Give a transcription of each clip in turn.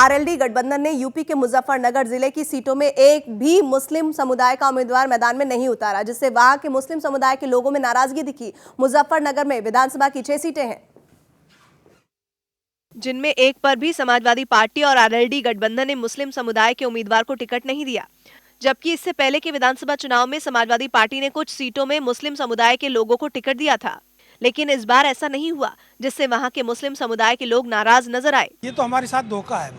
RLD गठबंधन ने UP के मुजफ्फरनगर जिले की सीटों में एक भी मुस्लिम समुदाय का उम्मीदवार मैदान में नहीं उतारा, जिससे वहां के मुस्लिम समुदाय के लोगों में नाराजगी दिखी। मुजफ्फरनगर में विधानसभा की 6 सीटें हैं, जिनमें एक पर भी समाजवादी पार्टी और आरएलडी गठबंधन ने मुस्लिम समुदाय के उम्मीदवार को टिकट नहीं दिया, जबकि इससे पहले के विधानसभा चुनाव में समाजवादी पार्टी ने कुछ सीटों में मुस्लिम समुदाय के लोगों को टिकट दिया था। लेकिन इस बार ऐसा नहीं हुआ, जिससे वहां के मुस्लिम समुदाय के लोग नाराज नजर आए। ये तो हमारे साथ धोखा है,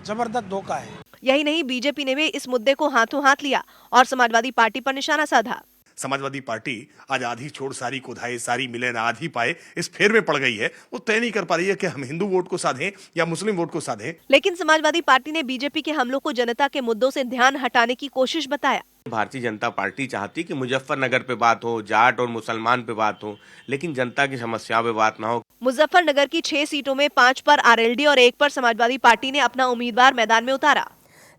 जबरदस्त धोखा है। यही नहीं, बीजेपी ने भी इस मुद्दे को हाथों हाथ लिया और समाजवादी पार्टी पर निशाना साधा। समाजवादी पार्टी आज आधी छोड़ सारी को धाए, सारी मिले ना आधी पाए, इस फेर में पड़ गई है। वो तय नहीं कर पा रही है कि हम हिंदू वोट को साधें या मुस्लिम वोट को साधें। लेकिन समाजवादी पार्टी ने बीजेपी के हमलों को जनता के मुद्दों से ध्यान हटाने की कोशिश बताया। भारतीय जनता पार्टी चाहती कि मुजफ्फरनगर पे बात हो, जाट और मुसलमान पे बात हो, लेकिन जनता की समस्याओं पे बात ना हो। मुजफ्फरनगर की 6 सीटों में 5 पर आरएलडी और 1 पर समाजवादी पार्टी ने अपना उम्मीदवार मैदान में उतारा।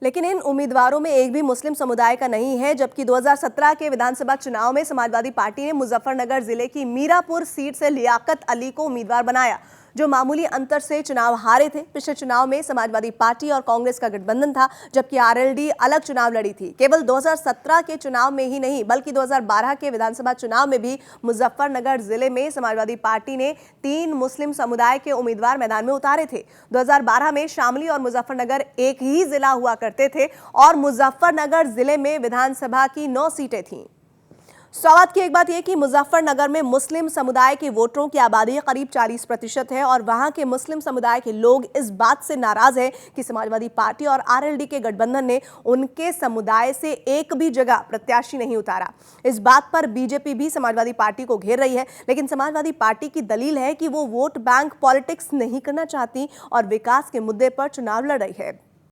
लेकिन इन उम्मीदवारों में एक भी मुस्लिम समुदाय का नहीं है, जबकि 2017 के विधानसभा चुनाव में समाजवादी पार्टी ने मुजफ्फरनगर जिले की मीरापुर सीट से लियाकत अली को उम्मीदवार बनाया, जो मामूली अंतर से चुनाव हारे थे। पिछले चुनाव में समाजवादी पार्टी और कांग्रेस का गठबंधन था, जबकि आरएलडी अलग चुनाव लड़ी थी। केवल 2017 के चुनाव में ही नहीं, बल्कि 2012 के विधानसभा चुनाव में भी मुजफ्फरनगर जिले में समाजवादी पार्टी ने 3 मुस्लिम समुदाय के उम्मीदवार मैदान में उतारे थे। 2012 में शामली और मुजफ्फरनगर एक ही जिला हुआ करते थे और मुजफ्फरनगर जिले में विधानसभा की 9 सीटें थीं। स्वागत की एक बात यह कि मुजफ्फरनगर में मुस्लिम समुदाय के वोटरों की आबादी करीब 40% है और वहां के मुस्लिम समुदाय के लोग इस बात से नाराज हैं कि समाजवादी पार्टी और आरएलडी के गठबंधन ने उनके समुदाय से एक भी जगह प्रत्याशी नहीं उतारा। इस बात पर बीजेपी भी समाजवादी पार्टी को घेर रही है, लेकिन समाजवादी पार्टी की दलील है कि वो वोट बैंक पॉलिटिक्स नहीं करना चाहती और विकास के मुद्दे पर चुनाव लड़ रही है।